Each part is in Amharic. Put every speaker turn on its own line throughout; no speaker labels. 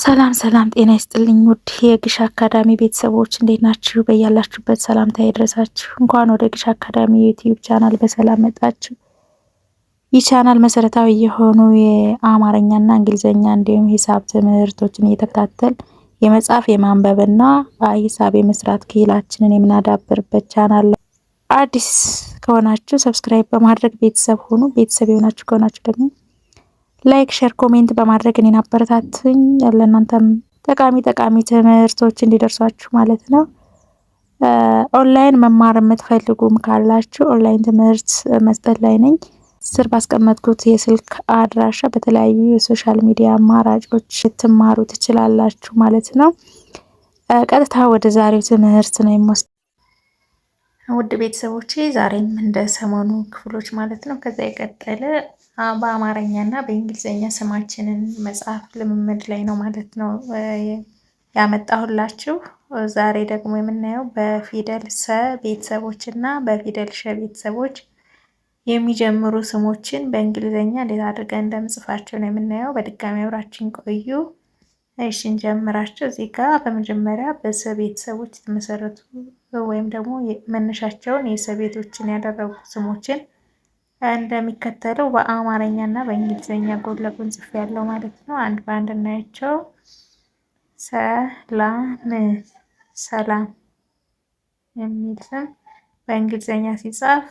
ሰላም ሰላም፣ ጤና ይስጥልኝ ውድ የግሽ አካዳሚ ቤተሰቦች እንዴት ናችሁ? በያላችሁበት ሰላምታ ይድረሳችሁ። እንኳን ወደ ግሽ አካዳሚ ዩቲዩብ ቻናል በሰላም መጣችሁ። ይህ ቻናል መሰረታዊ የሆኑ የአማርኛና እንግሊዝኛ እንዲሁም ሂሳብ ትምህርቶችን እየተከታተል የመጻፍ የማንበብና ሂሳብ የመስራት ክህላችንን የምናዳብርበት ቻናል ነው። አዲስ ከሆናችሁ ሰብስክራይብ በማድረግ ቤተሰብ ሆኑ። ቤተሰብ የሆናችሁ ከሆናችሁ ደግሞ ላይክ፣ ሼር፣ ኮሜንት በማድረግ እኔን አበረታቱኝ። ለእናንተም ጠቃሚ ትምህርቶች እንዲደርሷችሁ ማለት ነው። ኦንላይን መማር የምትፈልጉም ካላችሁ ኦንላይን ትምህርት መስጠት ላይ ነኝ። ስር ባስቀመጥኩት የስልክ አድራሻ በተለያዩ የሶሻል ሚዲያ አማራጮች ልትማሩ ትችላላችሁ ማለት ነው። ቀጥታ ወደ ዛሬው ትምህርት ነው የምወስደው። ውድ ቤተሰቦቼ ዛሬም እንደ ሰሞኑ ክፍሎች ማለት ነው ከዛ የቀጠለ በአማርኛ እና በእንግሊዝኛ ስማችንን መጻፍ ልምምድ ላይ ነው ማለት ነው ያመጣሁላችሁ። ዛሬ ደግሞ የምናየው በፊደል ሰ ቤተሰቦች እና በፊደል ሸ ቤተሰቦች የሚጀምሩ ስሞችን በእንግሊዝኛ እንዴት አድርገን እንደምጽፋቸው ነው የምናየው። በድጋሚ አብራችን ቆዩ። እሺ እንጀምራቸው። እዚህ ጋር በመጀመሪያ በሰ ቤተሰቦች የተመሰረቱ ወይም ደግሞ መነሻቸውን የሰ ቤቶችን ያደረጉ ስሞችን እንደሚከተለው በአማርኛ እና በእንግሊዝኛ ጎን ለጎን ጽፌያለሁ ማለት ነው። አንድ በአንድ እናያቸው። ሰላም፣ ሰላም የሚል ስም በእንግሊዝኛ ሲጻፍ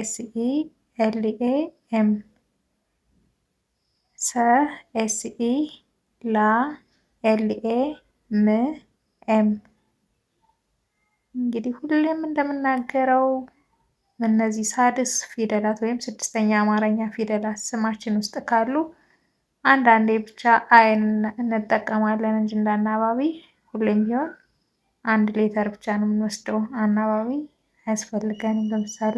SELAM፣ ሰ SELAM። እንግዲህ ሁሌም እንደምናገረው እነዚህ ሳድስ ፊደላት ወይም ስድስተኛ አማርኛ ፊደላት ስማችን ውስጥ ካሉ አንዳንዴ ብቻ አይን እንጠቀማለን እንጂ እንዳናባቢ ሁሌም ቢሆን አንድ ሌተር ብቻ ነው የምንወስደው። አናባቢ አያስፈልገንም። ለምሳሌ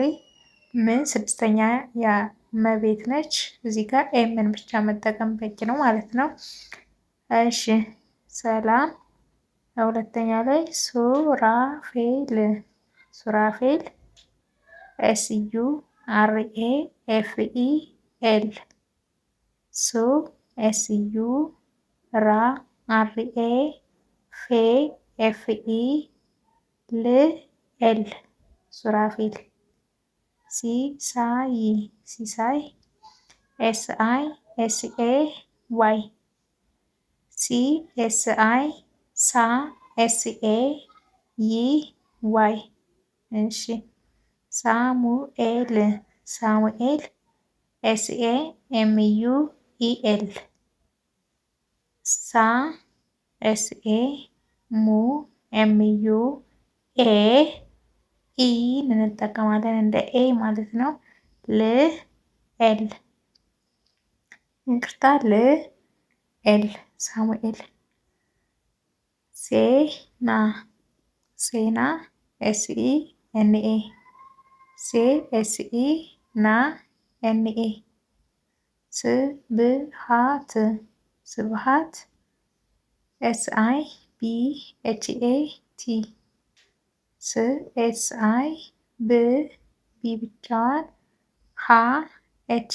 ምን ስድስተኛ የመቤት ነች። እዚህ ጋር ኤምን ብቻ መጠቀም በቂ ነው ማለት ነው። እሺ ሰላም። ሁለተኛ ላይ ሱራፌል፣ ሱራፌል SURAFEL፣ ሱ SURAFEL፣ ሱራፌል። ሲሳይ፣ ሲሳይ SISAY፣ CSI SAY። እሺ ሳሙኤል፣ ሳሙኤል SAMUEL፣ ሳ SAMUEE እንጠቀማለን እንደ ኤ ማለት ነው። ልኤል፣ ይቅርታ ልኤል፣ ሳሙኤል። ሴና፣ ሴና SENA፣ SENA። ስብሃት፣ ስብሃት SIBHAT፣ SI ብቻዋን፣ HAT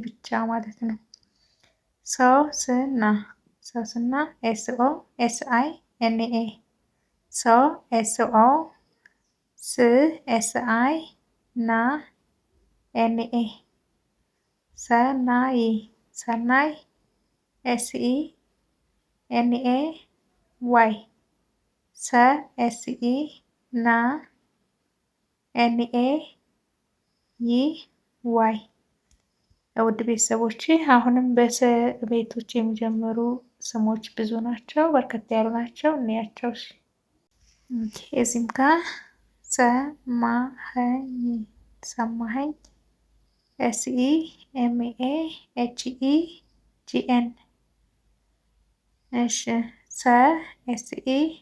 ብቻ ማለት ነው። ሶስና፣ ሶስና SOSINA፣ SOSINA። ሰናይ፣ ሰናይ SENAY፣ SENAY። ውድ ቤተሰቦች አሁንም በሰ ቤቶች የሚጀምሩ ስሞች ብዙ ናቸው፣ በርከት ያሉ ናቸው። እንያቸው። እዚህም ጋር ሰማኸኝ፣ ሰማኸኝ SEMAHEGN። እሺ ሰ SEMAHEGN።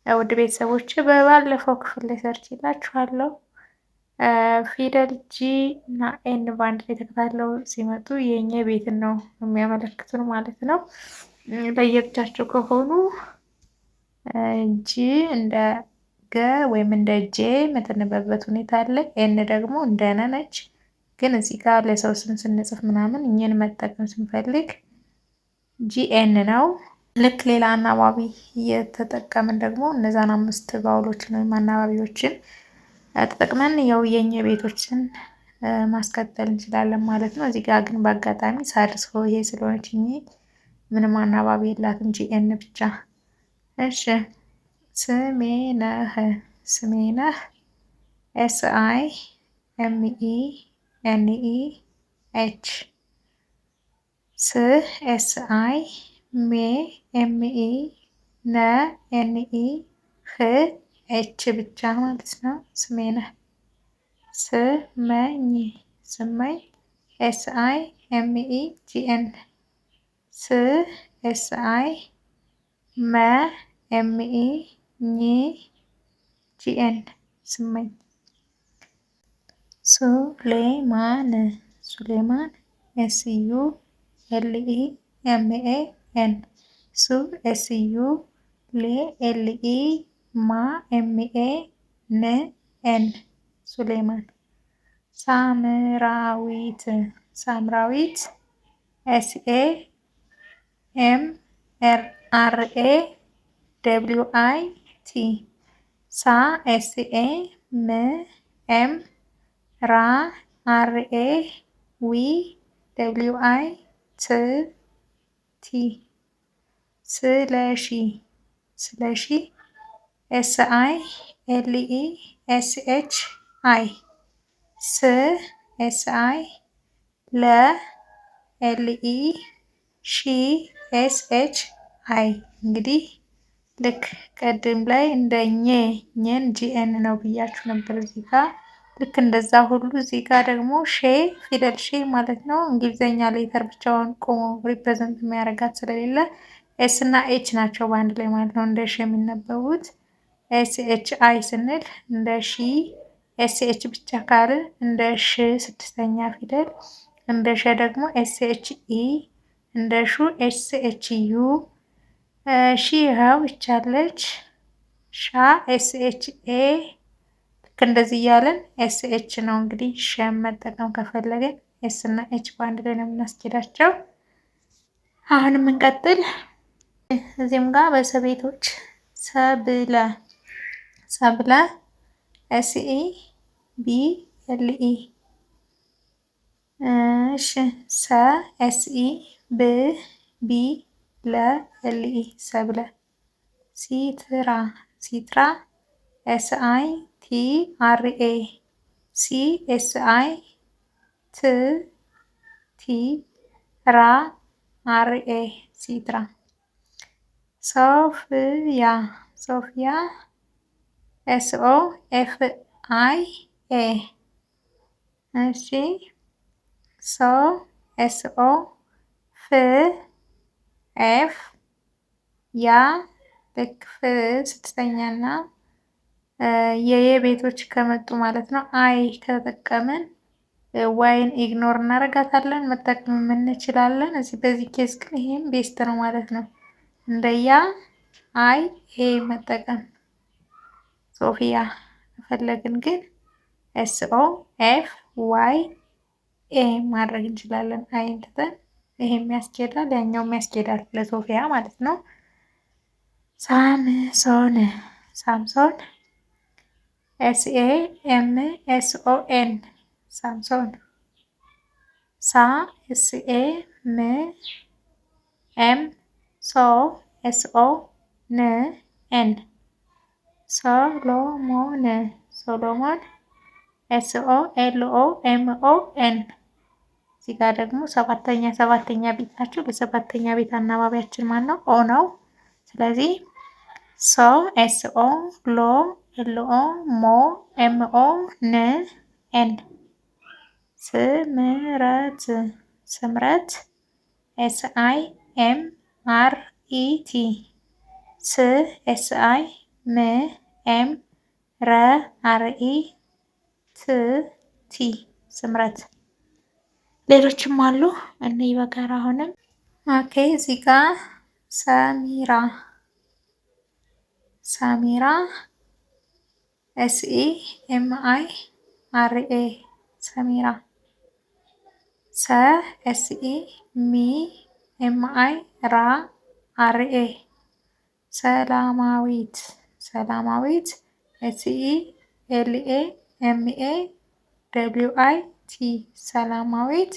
ውድ ቤተሰቦች በባለፈው ክፍል ላይ ሰርችላችኋለሁ። ፊደል ጂ እና ኤን በአንድ ላይ ተከታትለው ሲመጡ የኛ ቤትን ነው የሚያመለክቱን ማለት ነው። ለየብቻቸው ከሆኑ ጂ እንደ ገ ወይም እንደ ጄ የምትነበብበት ሁኔታ አለ። ኤን ደግሞ እንደ ነ ነች። ግን እዚህ ጋር ለሰው ስም ስንጽፍ ምናምን እኝን መጠቀም ስንፈልግ ጂኤን ነው። ልክ ሌላ አናባቢ እየተጠቀምን ደግሞ እነዛን 5 ቫውሎችን ወይም አናባቢዎችን ተጠቅመን ያው የኘ ቤቶችን ማስቀጠል እንችላለን ማለት ነው። እዚህ ጋር ግን በአጋጣሚ ሳድስ ሆሄ ስለሆነች ምንም አናባቢ የላትም ጂኤን ብቻ። እሺ ስሜነህ ስሜነህ SIMENEH ስ SI ሜ ME ነ NE ህ ኤች ብቻ ማለት ነው። ስሜነህ ስመኝ ስመኝ SIMEGN ስ SI መ ME ኝ GN ስመኝ። ሱሌማን ሱሌማን SULEMAN ሱ SULEMA MENN ሱሌማን። ሳምራዊት ሳምራዊት SAMRAWIT ሳ SAMRAWIT ስለሺ ስለሺ SILESHI ስ SI ለ LE ሺ SHI። እንግዲህ ልክ ቅድም ላይ እንደ ኘን ጂኤን ነው ብያችሁ ነበር እዚህ ጋር። ልክ እንደዛ ሁሉ እዚህ ጋር ደግሞ ሼ ፊደል ሼ ማለት ነው። እንግሊዘኛ ሌተር ብቻውን ቆሞ ሪፕሬዘንት የሚያደርጋት ስለሌለ ኤስ እና ኤች ናቸው በአንድ ላይ ማለት ነው እንደ ሼ የሚነበቡት። SHI ስንል እንደ ሺ፣ SH ብቻ ካልን እንደ ሽ 6ኛ ፊደል፣ እንደ ሸ ደግሞ SHE፣ እንደ ሹ SHU። ሺ ይኸው ይቻለች ሻ SHA። ልክ እንደዚህ እያለን SH ነው እንግዲህ ሸ መጠቀም ከፈለግን ኤስ እና ኤች በአንድ ላይ ነው የምናስኬዳቸው። አሁን የምንቀጥል እዚህም ጋር በሰቤቶች ሰብለ ሰብለ SEBLE እሺ ሰ SEBLE ሰብለ። ሲትራ ሲትራ SITRA CSITTRA ሲትራ። ሶፍያ ሶፍያ SOFIA እሺ ሶ SOF ያ ልክ ፍ 6ኛ እና የቤቶች ከመጡ ማለት ነው። አይ ከተጠቀምን ዋይን ኢግኖር እናደርጋታለን፣ መጠቀም እንችላለን። በዚህ ኬዝ ግን ይሄም ቤስት ነው ማለት ነው። እንደያ አይ ኤ መጠቀም። ሶፊያ ከፈለግን ግን SOFYA ማድረግ እንችላለን። አይን ትተን ይሄም ያስኬዳል፣ ያኛውም ያስኬዳል ለሶፊያ ማለት ነው። ሳምሶን ሳምሶን SAMSON ሳምሶን። ሳ SAMM ሶ SONN ሶሎሞን ሶሎሞን SOLOMON። እዚህ ጋር ደግሞ ሰባተኛ ቤት ናቸው። በሰባተኛ ቤት አናባቢያችን ማን ነው? ኦ ነው። ስለዚህ ሶ SO ሎ LO ሞ MO NN ስምረት ስምረት SIMRET ስ SIMRET ስምረት። ሌሎችም አሉ እኔ በጋራ አሁንም ኦኬ። እዚህ ጋር ሰሚራ ሰሚራ SEMIRA ሰሚራ SEMIRA ሰላማዊት SELAMAWIT ሰላማዊት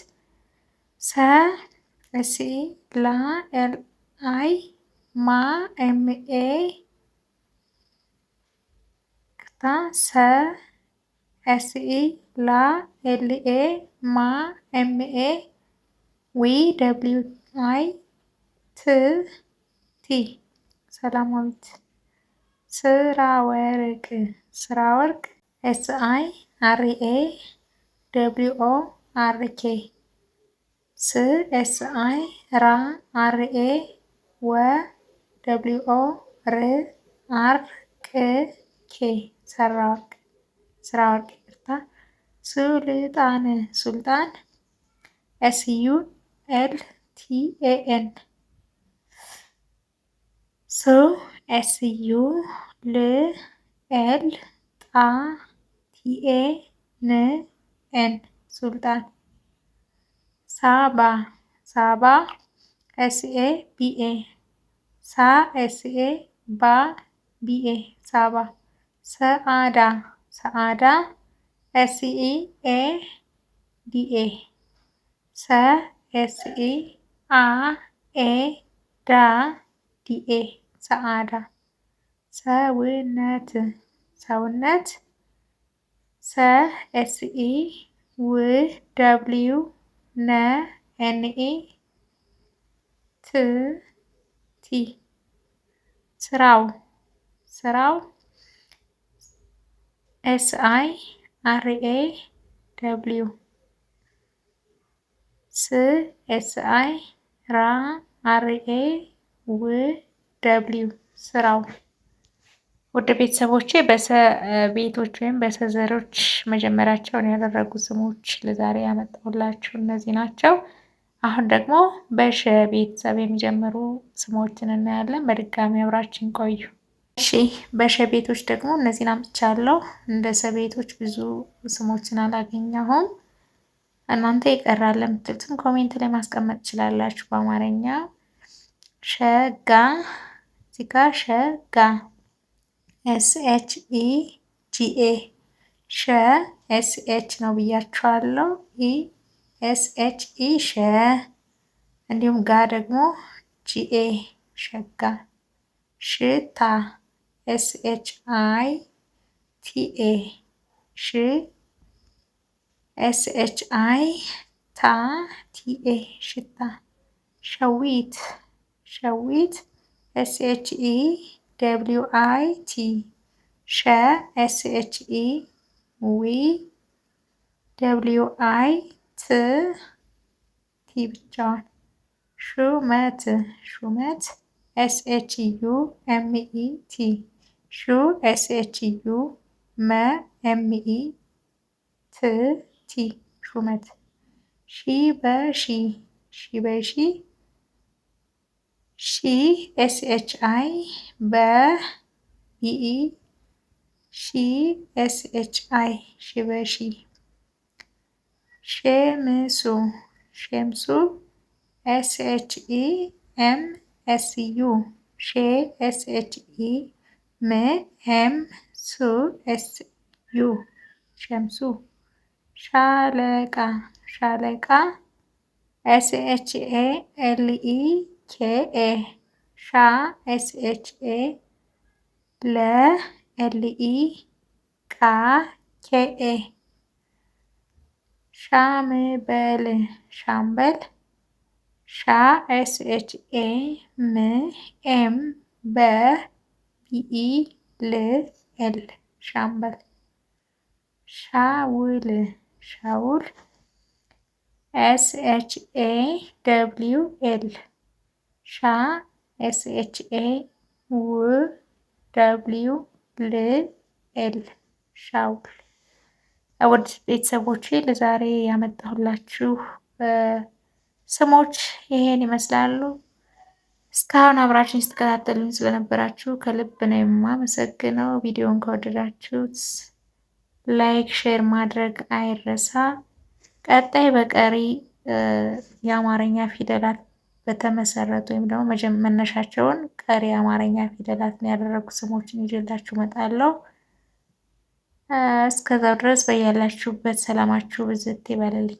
ሰላማዊት ስራወርቅ SIRAWORK SIRAWORK ስራወርቅ ሱልጣን SULTAN ሱልጣን ሳባ SABA ሳባ ሰአዳ SEADA ሰአዳ ሰውነት SEWWNET ስራው SIRAW SIRAWW ስራው። ውድ ቤተሰቦቼ ቤቶች ወይም በሰዘሮች መጀመሪያቸውን ያደረጉ ስሞች ለዛሬ ያመጣሁላችሁ እነዚህ ናቸው። አሁን ደግሞ በሸ ቤተሰብ የሚጀምሩ ስሞችን እናያለን። በድጋሚ አብራችን ቆዩ። እሺ በሸ ቤቶች ደግሞ እነዚህን አምጥቻለሁ። እንደ ሰ ቤቶች ብዙ ስሞችን አላገኘሁም። እናንተ ይቀራል ለምትሉትም ኮሜንት ላይ ማስቀመጥ ትችላላችሁ። በአማርኛ ሸጋ እዚጋ ሸጋ SHEGA SH ነው ብያችኋለሁ። SHE ሸ እንዲሁም ጋ ደግሞ GA ሸጋ ሽታ SHITA SHITA ሽታ ሸዊት SHEWIT SHEWIT ብቻዋን ሹመት SHUMET SHUMET ሹመት ሺበሺ SHIBE ሽበሺ ሸምሱ SHEMSU ሸምሱ ሻለቃ SHALEKA ሻምበል SHAMBEL ሻምበል ሻውል SHAWL SHAWL ሻውል። ውድ ቤተሰቦቼ ለዛሬ ያመጣሁላችሁ ስሞች ይሄን ይመስላሉ። እስካሁን አብራችሁኝ ስትከታተሉኝ ስለነበራችሁ ከልብ ነው የማመሰግነው። ቪዲዮን ከወደዳችሁት ላይክ፣ ሼር ማድረግ አይረሳ። ቀጣይ በቀሪ የአማርኛ ፊደላት በተመሰረቱ ወይም ደግሞ መነሻቸውን ቀሪ የአማርኛ ፊደላትን ያደረጉ ስሞችን ይዤላችሁ እመጣለሁ። እስከዛው ድረስ በያላችሁበት ሰላማችሁ ብዝት ይበልልኝ።